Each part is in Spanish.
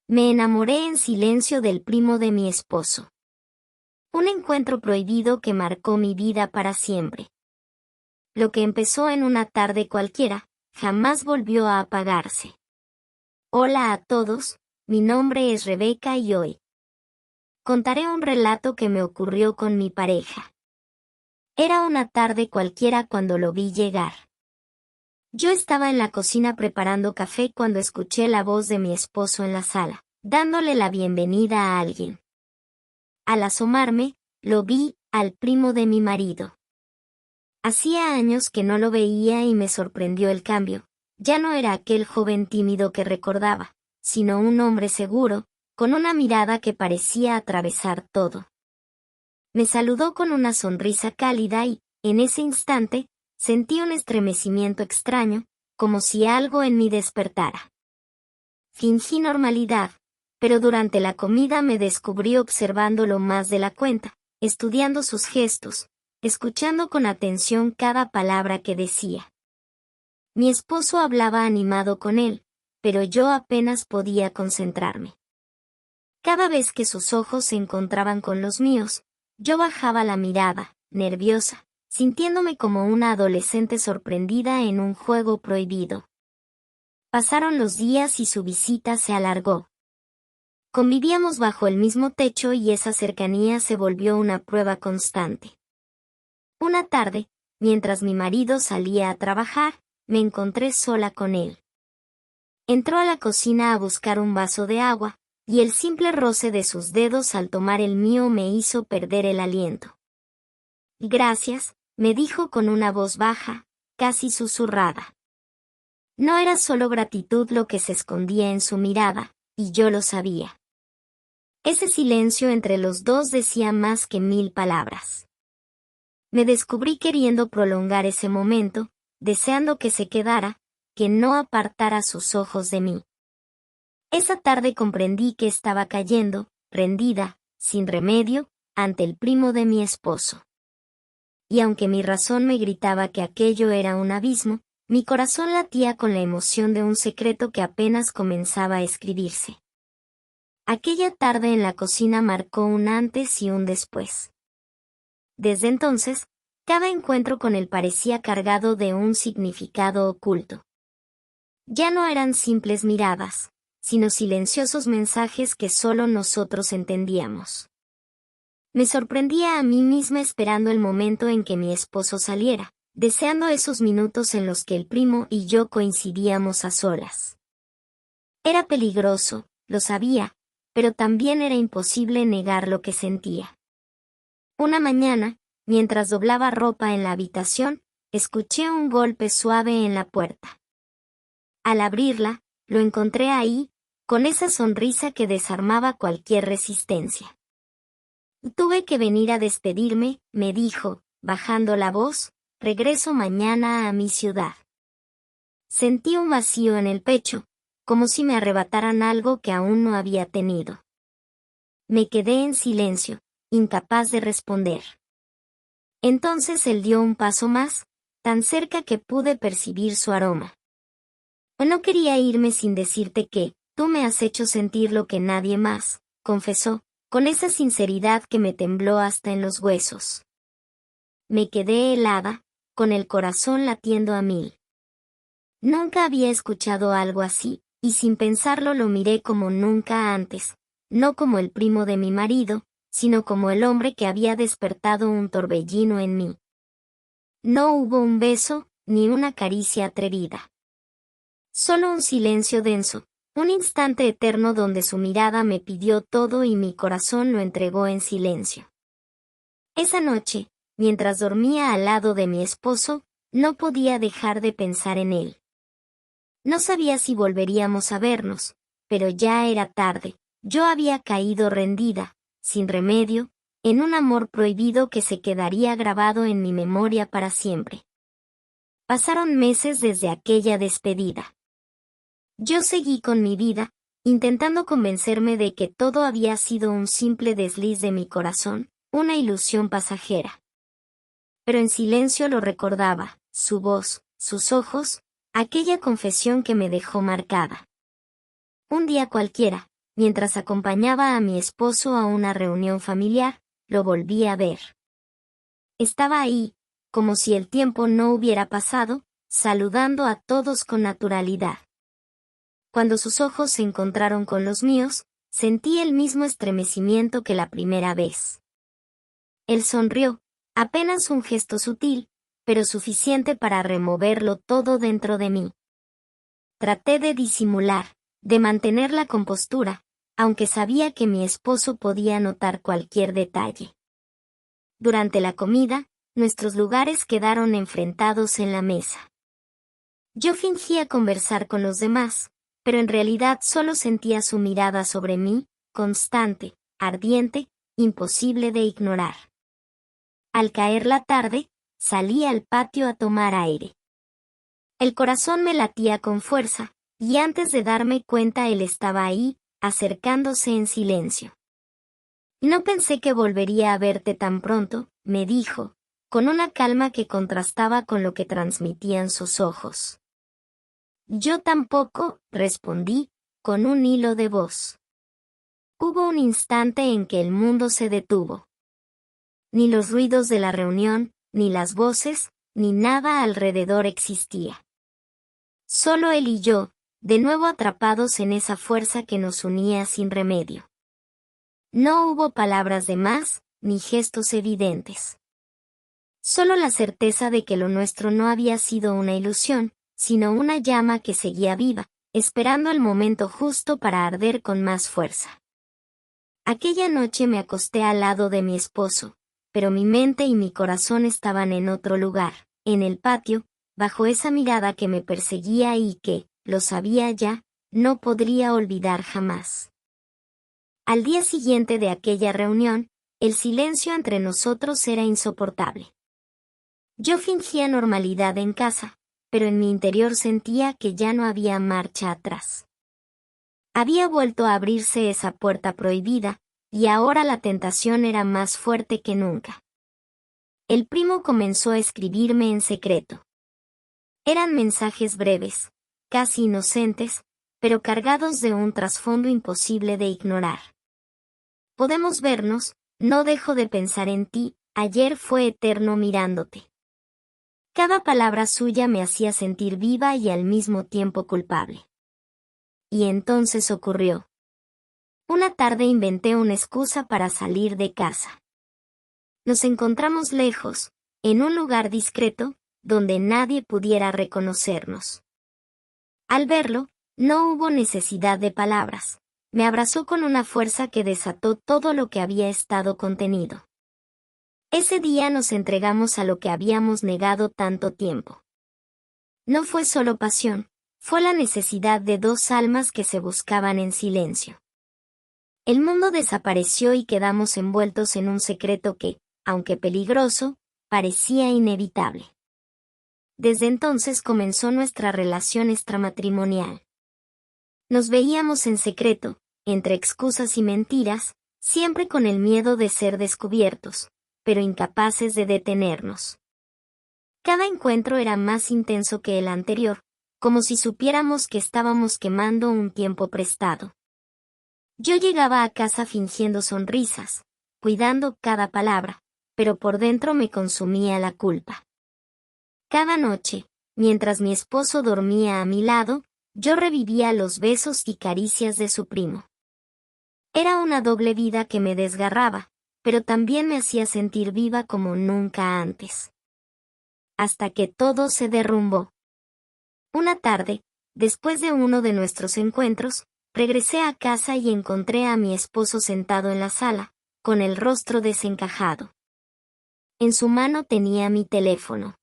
Me enamoré en silencio del primo de mi esposo. Un encuentro prohibido que marcó mi vida para siempre. Lo que empezó en una tarde cualquiera, jamás volvió a apagarse. Hola a todos, mi nombre es Rebeca y hoy contaré un relato que me ocurrió con mi pareja. Era una tarde cualquiera cuando lo vi llegar. Yo estaba en la cocina preparando café cuando escuché la voz de mi esposo en la sala, dándole la bienvenida a alguien. Al asomarme, lo vi al primo de mi marido. Hacía años que no lo veía y me sorprendió el cambio. Ya no era aquel joven tímido que recordaba, sino un hombre seguro, con una mirada que parecía atravesar todo. Me saludó con una sonrisa cálida y, en ese instante, sentí un estremecimiento extraño, como si algo en mí despertara. Fingí normalidad, pero durante la comida me descubrí observándolo más de la cuenta, estudiando sus gestos, escuchando con atención cada palabra que decía. Mi esposo hablaba animado con él, pero yo apenas podía concentrarme. Cada vez que sus ojos se encontraban con los míos, yo bajaba la mirada, nerviosa, sintiéndome como una adolescente sorprendida en un juego prohibido. Pasaron los días y su visita se alargó. Convivíamos bajo el mismo techo y esa cercanía se volvió una prueba constante. Una tarde, mientras mi marido salía a trabajar, me encontré sola con él. Entró a la cocina a buscar un vaso de agua, y el simple roce de sus dedos al tomar el mío me hizo perder el aliento. Gracias, me dijo con una voz baja, casi susurrada. No era solo gratitud lo que se escondía en su mirada, y yo lo sabía. Ese silencio entre los dos decía más que 1000 palabras. Me descubrí queriendo prolongar ese momento, deseando que se quedara, que no apartara sus ojos de mí. Esa tarde comprendí que estaba cayendo, rendida, sin remedio, ante el primo de mi esposo. Y aunque mi razón me gritaba que aquello era un abismo, mi corazón latía con la emoción de un secreto que apenas comenzaba a escribirse. Aquella tarde en la cocina marcó un antes y un después. Desde entonces, cada encuentro con él parecía cargado de un significado oculto. Ya no eran simples miradas, sino silenciosos mensajes que solo nosotros entendíamos. Me sorprendía a mí misma esperando el momento en que mi esposo saliera, deseando esos minutos en los que el primo y yo coincidíamos a solas. Era peligroso, lo sabía, pero también era imposible negar lo que sentía. Una mañana, mientras doblaba ropa en la habitación, escuché un golpe suave en la puerta. Al abrirla, lo encontré ahí, con esa sonrisa que desarmaba cualquier resistencia. Tuve que venir a despedirme, me dijo, bajando la voz, regreso mañana a mi ciudad. Sentí un vacío en el pecho, como si me arrebataran algo que aún no había tenido. Me quedé en silencio, incapaz de responder. Entonces él dio un paso más, tan cerca que pude percibir su aroma. No quería irme sin decirte que, tú me has hecho sentir lo que nadie más, confesó, con esa sinceridad que me tembló hasta en los huesos. Me quedé helada, con el corazón latiendo a 1000. Nunca había escuchado algo así, y sin pensarlo lo miré como nunca antes, no como el primo de mi marido, sino como el hombre que había despertado un torbellino en mí. No hubo un beso, ni una caricia atrevida. Solo un silencio denso, un instante eterno donde su mirada me pidió todo y mi corazón lo entregó en silencio. Esa noche, mientras dormía al lado de mi esposo, no podía dejar de pensar en él. No sabía si volveríamos a vernos, pero ya era tarde, yo había caído rendida, sin remedio, en un amor prohibido que se quedaría grabado en mi memoria para siempre. Pasaron meses desde aquella despedida. Yo seguí con mi vida, intentando convencerme de que todo había sido un simple desliz de mi corazón, una ilusión pasajera. Pero en silencio lo recordaba, su voz, sus ojos, aquella confesión que me dejó marcada. Un día cualquiera, mientras acompañaba a mi esposo a una reunión familiar, lo volví a ver. Estaba ahí, como si el tiempo no hubiera pasado, saludando a todos con naturalidad. Cuando sus ojos se encontraron con los míos, sentí el mismo estremecimiento que la primera vez. Él sonrió, apenas un gesto sutil, pero suficiente para removerlo todo dentro de mí. Traté de disimular, de mantener la compostura, aunque sabía que mi esposo podía notar cualquier detalle. Durante la comida, nuestros lugares quedaron enfrentados en la mesa. Yo fingía conversar con los demás, pero en realidad solo sentía su mirada sobre mí, constante, ardiente, imposible de ignorar. Al caer la tarde, salí al patio a tomar aire. El corazón me latía con fuerza, y antes de darme cuenta él estaba ahí, acercándose en silencio. No pensé que volvería a verte tan pronto, me dijo, con una calma que contrastaba con lo que transmitían sus ojos. Yo tampoco, respondí, con un hilo de voz. Hubo un instante en que el mundo se detuvo. Ni los ruidos de la reunión, ni las voces, ni nada alrededor existía. Solo él y yo, de nuevo atrapados en esa fuerza que nos unía sin remedio. No hubo palabras de más, ni gestos evidentes. Solo la certeza de que lo nuestro no había sido una ilusión, sino una llama que seguía viva, esperando el momento justo para arder con más fuerza. Aquella noche me acosté al lado de mi esposo, pero mi mente y mi corazón estaban en otro lugar, en el patio, bajo esa mirada que me perseguía y que, lo sabía ya, no podría olvidar jamás. Al día siguiente de aquella reunión, el silencio entre nosotros era insoportable. Yo fingía normalidad en casa, pero en mi interior sentía que ya no había marcha atrás. Había vuelto a abrirse esa puerta prohibida, y ahora la tentación era más fuerte que nunca. El primo comenzó a escribirme en secreto. Eran mensajes breves, casi inocentes, pero cargados de un trasfondo imposible de ignorar. Podemos vernos, no dejo de pensar en ti, ayer fue eterno mirándote. Cada palabra suya me hacía sentir viva y al mismo tiempo culpable. Y entonces ocurrió. Una tarde inventé una excusa para salir de casa. Nos encontramos lejos, en un lugar discreto, donde nadie pudiera reconocernos. Al verlo, no hubo necesidad de palabras. Me abrazó con una fuerza que desató todo lo que había estado contenido. Ese día nos entregamos a lo que habíamos negado tanto tiempo. No fue solo pasión, fue la necesidad de dos almas que se buscaban en silencio. El mundo desapareció y quedamos envueltos en un secreto que, aunque peligroso, parecía inevitable. Desde entonces comenzó nuestra relación extramatrimonial. Nos veíamos en secreto, entre excusas y mentiras, siempre con el miedo de ser descubiertos, pero incapaces de detenernos. Cada encuentro era más intenso que el anterior, como si supiéramos que estábamos quemando un tiempo prestado. Yo llegaba a casa fingiendo sonrisas, cuidando cada palabra, pero por dentro me consumía la culpa. Cada noche, mientras mi esposo dormía a mi lado, yo revivía los besos y caricias de su primo. Era una doble vida que me desgarraba, pero también me hacía sentir viva como nunca antes. Hasta que todo se derrumbó. Una tarde, después de uno de nuestros encuentros, regresé a casa y encontré a mi esposo sentado en la sala, con el rostro desencajado. En su mano tenía mi teléfono.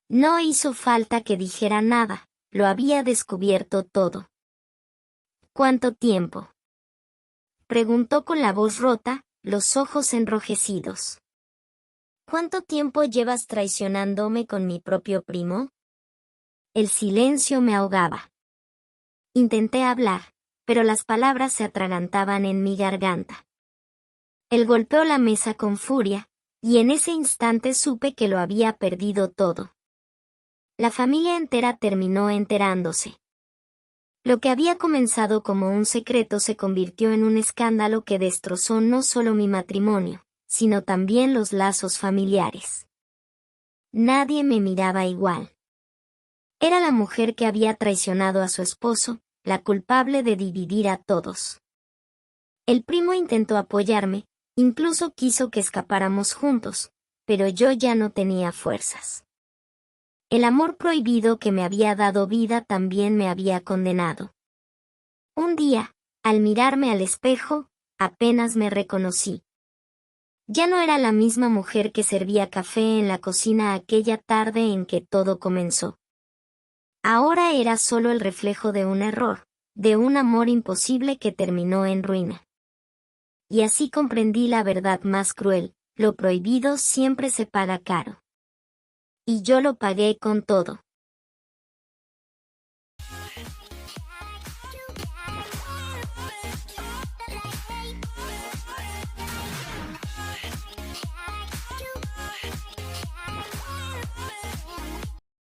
No hizo falta que dijera nada, lo había descubierto todo. ¿Cuánto tiempo?, preguntó con la voz rota, los ojos enrojecidos. ¿Cuánto tiempo llevas traicionándome con mi propio primo? El silencio me ahogaba. Intenté hablar, pero las palabras se atragantaban en mi garganta. Él golpeó la mesa con furia, y en ese instante supe que lo había perdido todo. La familia entera terminó enterándose. Lo que había comenzado como un secreto se convirtió en un escándalo que destrozó no solo mi matrimonio, sino también los lazos familiares. Nadie me miraba igual. Era la mujer que había traicionado a su esposo, la culpable de dividir a todos. El primo intentó apoyarme, incluso quiso que escapáramos juntos, pero yo ya no tenía fuerzas. El amor prohibido que me había dado vida también me había condenado. Un día, al mirarme al espejo, apenas me reconocí. Ya no era la misma mujer que servía café en la cocina aquella tarde en que todo comenzó. Ahora era solo el reflejo de un error, de un amor imposible que terminó en ruina. Y así comprendí la verdad más cruel: lo prohibido siempre se paga caro. Y yo lo pagué con todo.